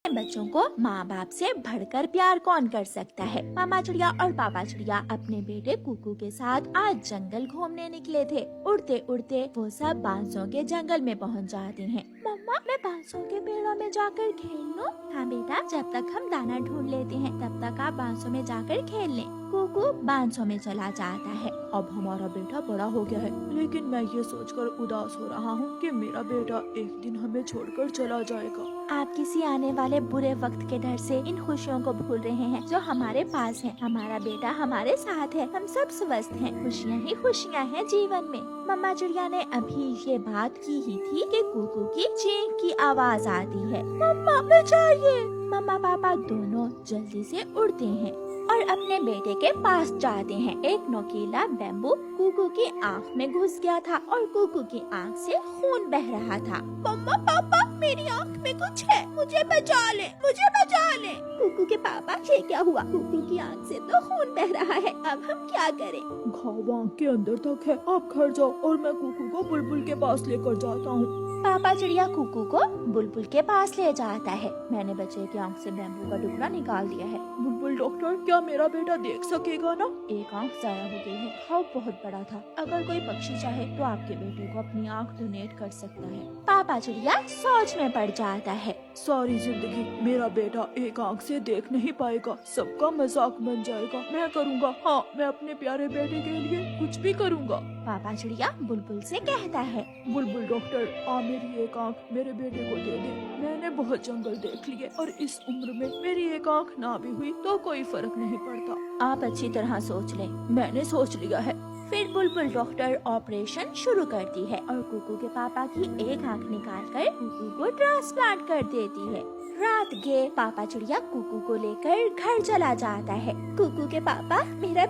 बच्चों को माँ बाप से बढ़कर प्यार कौन कर सकता है। मामा चिड़िया और पापा चिड़िया अपने बेटे कुकू के साथ आज जंगल घूमने निकले थे। उड़ते उड़ते वो सब बांसों के जंगल में पहुँच जाते हैं। मम्मा, मैं बांसों के पेड़ों में जाकर खेल लूं? हाँ बेटा, जब तक हम दाना ढूंढ लेते हैं तब तक आप बांसों में जाकर खेल लें। कुकू बांसों में चला जाता है। अब हमारा बेटा बड़ा हो गया है, लेकिन मैं ये सोचकर उदास हो रहा हूँ कि मेरा बेटा एक दिन हमें छोड़कर चला जाएगा। आप किसी आने वाले बुरे वक्त के डर से इन खुशियों को भूल रहे हैं जो हमारे पास है। हमारा बेटा हमारे साथ है, हम सब स्वस्थ हैं, खुशियाँ ही खुशियाँ हैं जीवन में। मम्मा चिड़िया ने अभी ये बात की ही थी कि कुकू की चीख की आवाज आती है। मम्मा बचाइए। मम्मा पापा दोनों जल्दी से उड़ते हैं और अपने बेटे के पास जाते हैं। एक नोकीला बैम्बू कुकू की आँख में घुस गया था और कुकू की आँख से खून बह रहा था। मम्मा पापा, मेरी आँख में कुछ है, मुझे बचा ले, मुझे बचा ले। कुकू के पापा, ये क्या हुआ? कुकू की आँख से तो खून बह रहा है, अब हम क्या करें? घाव आँख के अंदर तक है, आप घर जाओ और मैं कुकू को बुलबुल के पास लेकर जाता हूँ। पापा चिड़िया कुकू को बुलबुल के पास ले जाता है। मैंने बच्चे की आँख से बैम्बू का टुकड़ा निकाल दिया है। बुलबुल डॉक्टर, क्या मेरा बेटा देख सकेगा ना? एक आँख जाया हो गई है, घाव बहुत बड़ा था। अगर कोई पक्षी चाहे तो आपके बेटे को अपनी आँख डोनेट कर सकता है। पापा चिड़िया सोच में पड़ जाता है। सारी जिंदगी मेरा बेटा एक आँख से देख नहीं पाएगा, सबका मजाक बन जाएगा। मैं करूँगा, हाँ मैं अपने प्यारे बेटे के लिए कुछ भी करूँगा। पापा चिड़िया बुलबुल से कहता है। बुलबुल डॉक्टर, मेरी एक आँख मेरे बेटे को दे दे। मैंने बहुत जंगल देख लिए और इस उम्र में मेरी एक आँख ना भी हुई तो कोई फर्क नहीं पड़ता। आप अच्छी तरह सोच लें। मैंने सोच लिया है। फिर बुलबुल डॉक्टर ऑपरेशन शुरू करती है और कुकू के पापा की एक आँख निकालकर कुकू को ट्रांसप्लांट कर देती है। रात के पापा चिड़िया कुकू को लेकर घर चला जाता है। कुकू के पापा, मेरा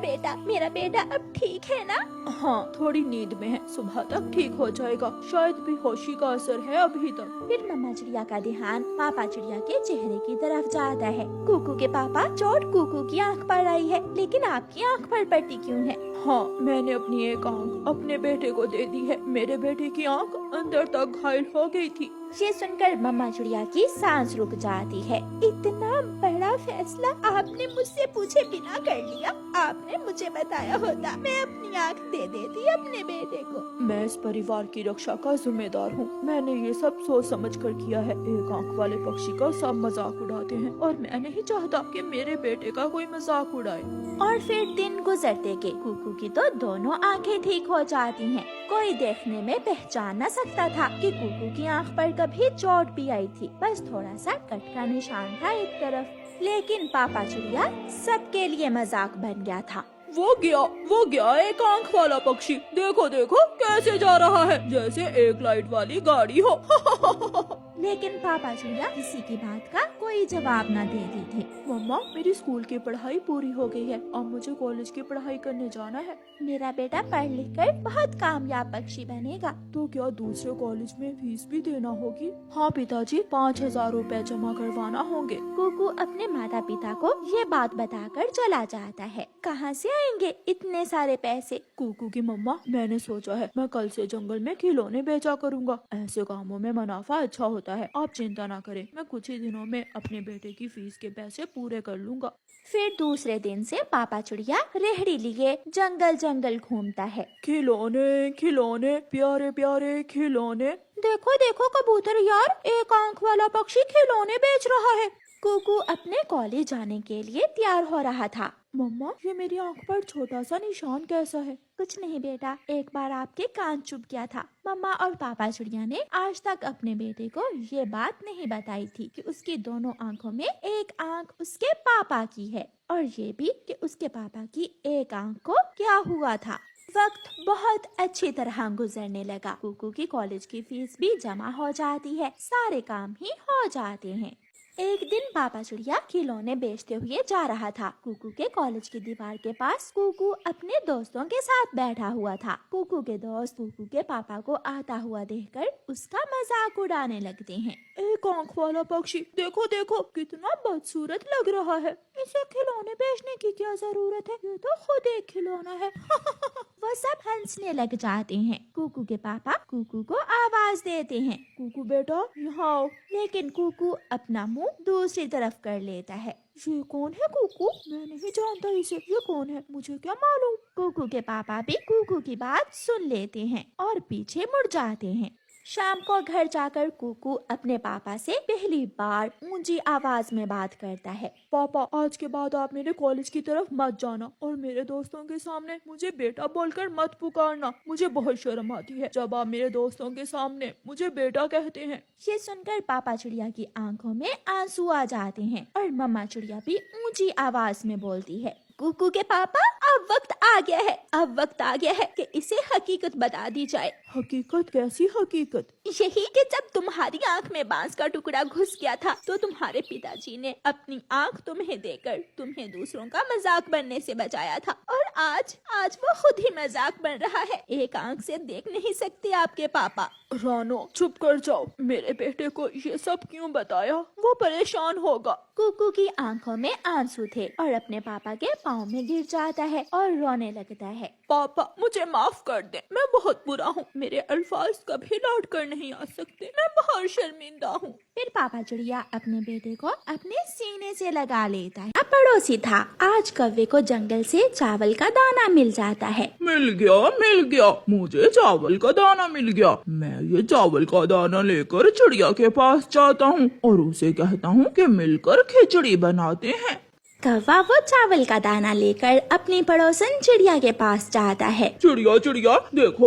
बेटा अब ठीक है ना? हाँ, थोड़ी नींद में है, सुबह तक ठीक हो जाएगा, शायद बेहोशी का असर है अभी तक। फिर मम्मा चिड़िया का ध्यान पापा चिड़िया के चेहरे की तरफ जाता है। कुकू के पापा, चोट कुकू की आँख पर आई है, लेकिन आपकी आँख पर पट्टी क्यों है? हाँ, मैंने अपनी एक आँख अपने बेटे को दे दी है। मेरे बेटे की आँख अंदर तक घायल हो गई थी। ये सुनकर मम्मा चिड़िया की सांस रुक जाती है। इतना बड़ा फैसला आपने मुझसे पूछे बिना कर लिया। आपने मुझे बताया होता, मैं अपनी आँख दे देती अपने बेटे को। मैं इस परिवार की रक्षा का जिम्मेदार हूँ। मैंने ये सब सोच समझ कर किया है। एक आँख वाले पक्षी का सब मजाक उड़ाते हैं और मैं नहीं चाहता कि मेरे बेटे का कोई मजाक उड़ाए। और फिर दिन गुजरते के कुकू की तो दोनों आँखें ठीक हो जाती हैं। कोई देखने में पहचान न सकता था कि कुकू की आँख पर कभी चोट भी आई थी, बस थोड़ा सा कट का निशान था एक तरफ। लेकिन पापा चिड़िया सबके लिए मजाक बन गया था। वो गया एक आँख वाला पक्षी। देखो देखो कैसे जा रहा है, जैसे एक लाइट वाली गाड़ी हो। लेकिन पापा चिड़िया किसी की बात का कोई जवाब न दे रही थी। मम्मा, मेरी स्कूल की पढ़ाई पूरी हो गई है, अब मुझे कॉलेज की पढ़ाई करने जाना है। मेरा बेटा पढ़ लिख कर बहुत कामयाब पक्षी बनेगा। तो क्या दूसरे कॉलेज में फीस भी देना होगी? हाँ पिताजी, 5,000 रुपए जमा करवाना होंगे। कुकू अपने माता पिता को ये बात बताकर चला जाता है। कहाँ से आएंगे इतने सारे पैसे? कुकू की मम्मा, मैंने सोचा है मैं कल से जंगल में खिलौने बेचा करूँगा। ऐसे कामों में मुनाफा अच्छा होता है। आप चिंता ना करें, मैं कुछ ही दिनों में अपने बेटे की फीस के पैसे पूरे कर लूँगा। फिर दूसरे दिन से पापा चिड़िया रेहड़ी लिए जंगल घूमता है। खिलौने खिलौने, प्यारे प्यारे खिलौने। देखो देखो कबूतर यार, एक आँख वाला पक्षी खिलौने बेच रहा है। कुकू अपने कॉलेज जाने के लिए तैयार हो रहा था। मम्मा, ये मेरी आँख पर छोटा सा निशान कैसा है? कुछ नहीं बेटा, एक बार आपके कान चुभ गया था। मम्मा और पापा चिड़िया ने आज तक अपने बेटे को ये बात नहीं बताई थी कि उसकी दोनों आँखों में एक आँख उसके पापा की है, और ये भी कि उसके पापा की एक आँख को क्या हुआ था। वक्त बहुत अच्छी तरह गुजरने लगा। कुकू की कॉलेज की फीस भी जमा हो जाती है, सारे काम ही हो जाते हैं। एक दिन पापा चिड़िया खिलौने बेचते हुए जा रहा था। कुकू के कॉलेज की दीवार के पास कुकू अपने दोस्तों के साथ बैठा हुआ था। कुकू के दोस्त कुकू के पापा को आता हुआ देखकर उसका मजाक उड़ाने लगते हैं। एक आँख वाला पक्षी, देखो देखो कितना बदसूरत लग रहा है। इसे खिलौने बेचने की क्या जरूरत है, ये तो खुद एक खिलौना है। वो सब हंसने लग जाते हैं। कुकू के पापा कुकू को आवाज देते हैं, कुकू बेटा यहाँ आओ। लेकिन कुकू अपना मुंह दूसरी तरफ कर लेता है। ये कौन है कुकू? मैं नहीं जानता इसे, ये कौन है मुझे क्या मालूम। कुकू के पापा भी कुकू की बात सुन लेते हैं और पीछे मुड़ जाते हैं। शाम को घर जाकर कुकू अपने पापा से पहली बार ऊंची आवाज में बात करता है। पापा, आज के बाद आप मेरे कॉलेज की तरफ मत जाना और मेरे दोस्तों के सामने मुझे बेटा बोलकर मत पुकारना। मुझे बहुत शर्म आती है जब आप मेरे दोस्तों के सामने मुझे बेटा कहते हैं। ये सुनकर पापा चिड़िया की आंखों में आंसू आ जाते हैं और मम्मा चिड़िया भी ऊंची आवाज में बोलती है, कुकू के पापा अब वक्त आ गया है, अब वक्त आ गया है कि इसे हकीकत बता दी जाए। हकीकत? कैसी हकीकत? यही कि जब तुम्हारी आंख में बांस का टुकड़ा घुस गया था तो तुम्हारे पिताजी ने अपनी आंख तुम्हें देकर तुम्हें दूसरों का मजाक बनने से बचाया था और आज वो खुद ही मजाक बन रहा है। एक आंख से देख नहीं सकते आपके पापा। रानो चुप कर जाओ, मेरे बेटे को ये सब क्यों बताया? वो परेशान होगा। कुकू की आंखों में आंसू थे और अपने पापा के पाँव में गिर जाता है और रोने लगता है। पापा मुझे माफ कर दे, मैं बहुत बुरा हूँ, मेरे अल्फाज कभी लौट कर नहीं आ सकते, मैं बहुत शर्मिंदा हूँ। फिर पापा चिड़िया अपने बेटे को अपने सीने से लगा लेता है। अब पड़ोसी था, आज कौवे को जंगल से चावल का दाना मिल जाता है। मिल गया, मुझे चावल का दाना मिल गया। मैं ये चावल का दाना लेकर चिड़िया के पास जाता हूँ और उसे कहता हूँ कि मिलकर खिचड़ी बनाते हैं। कौवा वो चावल का दाना लेकर अपनी पड़ोसन चिड़िया के पास जाता है। चिड़िया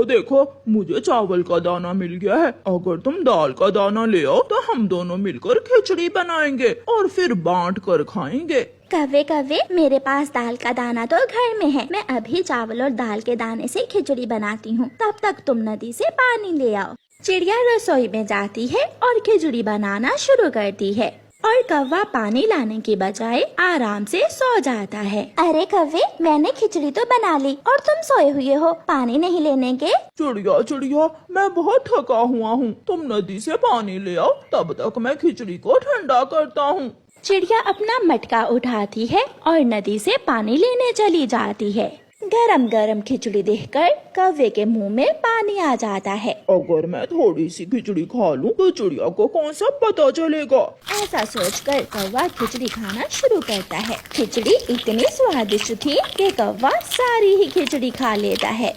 देखो, मुझे चावल का दाना मिल गया है। अगर तुम दाल का दाना ले आओ तो हम दोनों मिलकर खिचड़ी बनाएंगे और फिर बांट कर खाएंगे। कौवे, मेरे पास दाल का दाना तो घर में है, मैं अभी चावल और दाल के दाने से खिचड़ी बनाती हूँ, तब तक तुम नदी से पानी ले आओ। चिड़िया रसोई में जाती है और खिचड़ी बनाना शुरू करती है और कौवा पानी लाने के बजाय आराम से सो जाता है। अरे कौवे, मैंने खिचड़ी तो बना ली और तुम सोए हुए हो, पानी नहीं लेने के? चिड़िया, मैं बहुत थका हुआ हूँ, तुम नदी से पानी ले आओ, तब तक मैं खिचड़ी को ठंडा करता हूँ। चिड़िया अपना मटका उठाती है और नदी से पानी लेने चली जाती है। गरम गरम खिचड़ी देखकर कौवे के मुंह में पानी आ जाता है। अगर मैं थोड़ी सी खिचड़ी खा लूं तो चिड़िया को कौन सा पता चलेगा? ऐसा सोचकर कौवा खिचड़ी खाना शुरू करता है। खिचड़ी इतनी स्वादिष्ट थी कि कौवा सारी ही खिचड़ी खा लेता है।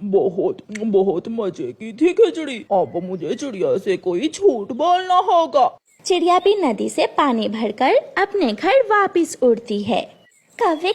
बहुत मजे की थी खिचड़ी। अब मुझे चिड़िया से कोई झूठ बोलना होगा। चिड़िया भी नदी से पानी भरकर अपने घर वापस उड़ती है। कौवे,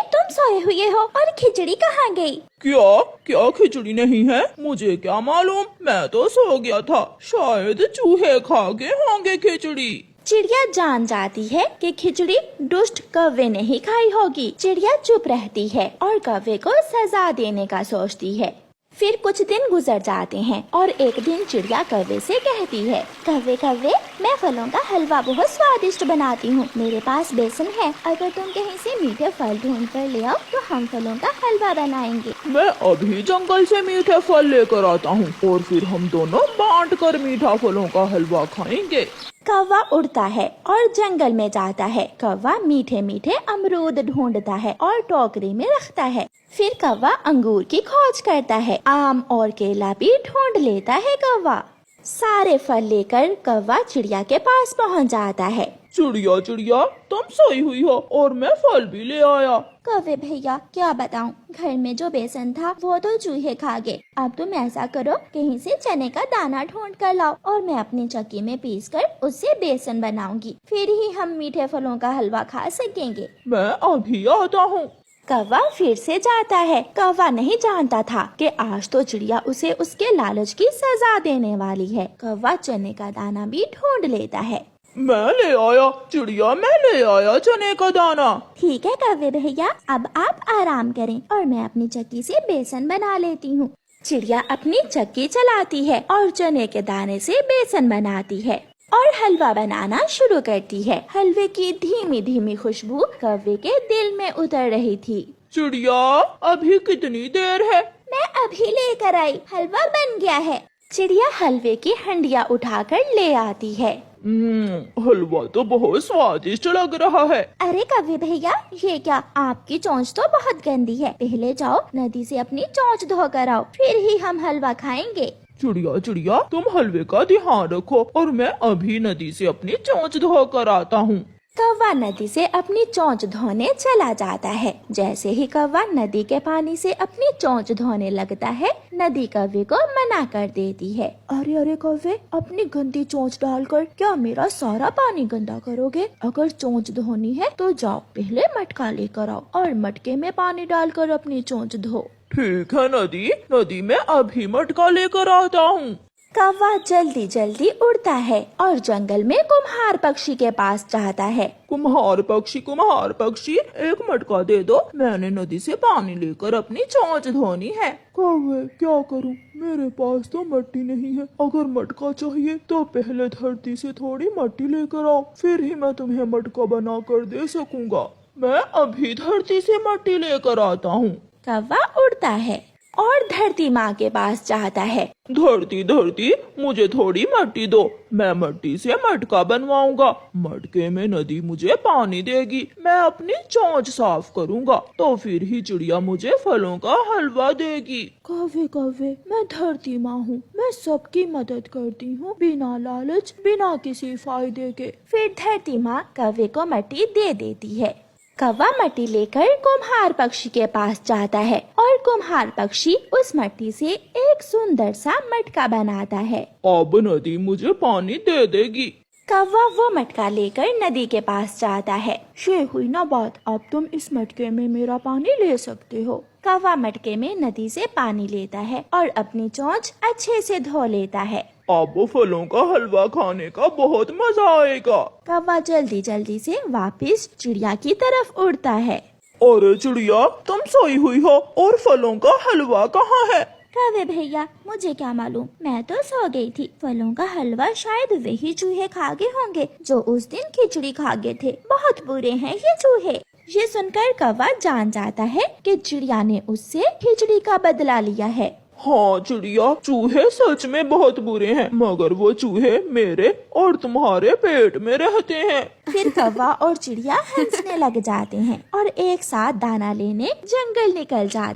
तुम सोए हुए हो और खिचड़ी कहाँ गई? क्या खिचड़ी नहीं है? मुझे क्या मालूम, मैं तो सो गया था, शायद चूहे खा गए होंगे खिचड़ी। चिड़िया जान जाती है कि खिचड़ी दुष्ट कौवे ने ही खाई होगी। चिड़िया चुप रहती है और कौवे को सजा देने का सोचती है। फिर कुछ दिन गुजर जाते हैं और एक दिन चिड़िया कौवे से कहती है, कौवे, मैं फलों का हलवा बहुत स्वादिष्ट बनाती हूँ, मेरे पास बेसन है, अगर तुम कहीं से मीठे फल ढूंढ कर ले आओ तो हम फलों का हलवा बनाएंगे। मैं अभी जंगल से मीठे फल लेकर आता हूँ और फिर हम दोनों बांट कर मीठा फलों का हलवा खाएंगे। कौवा उड़ता है और जंगल में जाता है। कौवा मीठे मीठे अमरूद ढूंढता है और टोकरी में रखता है। फिर कौवा अंगूर की खोज करता है। आम और केला भी ढूंढ लेता है कौवा। सारे फल लेकर कौवा चिड़िया के पास पहुंच जाता है। चिड़िया, तुम सोई हुई हो और मैं फल भी ले आया। कौवे भैया, क्या बताऊं, घर में जो बेसन था वो तो चूहे खा गए। अब तुम ऐसा करो, कहीं से चने का दाना ढूंढ कर लाओ और मैं अपनी चक्की में पीस कर उससे बेसन बनाऊंगी, फिर ही हम मीठे फलों का हलवा खा सकेंगे। मैं अभी आता हूँ। कौवा फिर से जाता है। कौवा नहीं जानता था कि आज तो चिड़िया उसे उसके लालच की सजा देने वाली है। कौवा चने का दाना भी ढूंढ लेता है। मैं ले आया चिड़िया, मैं ले आया चने का दाना। ठीक है कौवे भैया, अब आप आराम करें और मैं अपनी चक्की से बेसन बना लेती हूँ। चिड़िया अपनी चक्की चलाती है और चने के दाने से बेसन बनाती है और हलवा बनाना शुरू करती है। हलवे की धीमी धीमी खुशबू कौवे के दिल में उतर रही थी। चिड़िया, अभी कितनी देर है? मैं अभी लेकर आई, हलवा बन गया है। चिड़िया हलवे की हंडिया उठाकर ले आती है। हलवा तो बहुत स्वादिष्ट लग रहा है। अरे कौवे भैया, ये क्या, आपकी चोंच तो बहुत गंदी है। पहले जाओ नदी से अपनी चोंच धो कर आओ, फिर ही हम हलवा खाएंगे। चिड़िया चिड़िया, तुम हलवे का ध्यान रखो और मैं अभी नदी से अपनी चोंच धो कर आता हूँ। कौवा नदी से अपनी चोंच धोने चला जाता है। जैसे ही कौवा नदी के पानी से अपनी चोंच धोने लगता है, नदी कौवे को मना कर देती है। अरे अरे कौवे, अपनी गंदी चोंच डालकर क्या मेरा सारा पानी गंदा करोगे? अगर चोंच धोनी है तो जाओ पहले मटका लेकर आओ और मटके में पानी डालकर अपनी चोंच धो। ठीक है नदी में अभी मटका लेकर आता हूँ। कौवा जल्दी जल्दी उड़ता है और जंगल में कुम्हार पक्षी के पास जाता है। कुम्हार पक्षी, एक मटका दे दो, मैंने नदी से पानी लेकर अपनी चोंच धोनी है। कौवे, क्या करूं, मेरे पास तो मट्टी नहीं है। अगर मटका चाहिए तो पहले धरती से थोड़ी मट्टी लेकर आओ, फिर ही मैं तुम्हें मटका बना कर दे सकूंगा। मैं अभी धरती से मट्टी लेकर आता हूँ। कौवा उड़ता है और धरती माँ के पास जाता है। धरती, मुझे थोड़ी मट्टी दो, मैं मट्टी से मटका बनवाऊंगा। मटके में नदी मुझे पानी देगी, मैं अपनी चोंच साफ करूंगा, तो फिर ही चिड़िया मुझे फलों का हलवा देगी। कौवे, मैं धरती माँ हूँ, मैं सबकी मदद करती हूँ, बिना लालच, बिना किसी फायदे के। फिर धरती माँ कौवे को मट्टी दे देती है। कौवा मट्टी लेकर कुम्हार पक्षी के पास जाता है और कुम्हार पक्षी उस मट्टी से एक सुंदर सा मटका बनाता है। अब नदी मुझे पानी दे देगी। कौवा वो मटका लेकर नदी के पास जाता है। ये हुई ना बात, अब तुम इस मटके में मेरा पानी ले सकते हो। कौवा मटके में नदी से पानी लेता है और अपनी चोंच अच्छे से धो लेता है। अब फलों का हलवा खाने का बहुत मजा आएगा। कौवा जल्दी जल्दी से वापस चिड़िया की तरफ उड़ता है। अरे चिड़िया, तुम सोई हुई हो और फलों का हलवा कहाँ है? कौवे भैया, मुझे क्या मालूम, मैं तो सो गई थी। फलों का हलवा शायद वही चूहे खा गए होंगे जो उस दिन खिचड़ी खा गए थे। बहुत बुरे हैं ये चूहे। ये सुनकर कौवा जान जाता है कि चिड़िया ने उससे खिचड़ी का बदला लिया है। हाँ चिड़िया, चूहे सच में बहुत बुरे हैं, मगर वो चूहे मेरे और तुम्हारे पेट में रहते हैं। फिर कौवा और चिड़िया हंसने लग जाते हैं और एक साथ दाना लेने जंगल निकल जाते।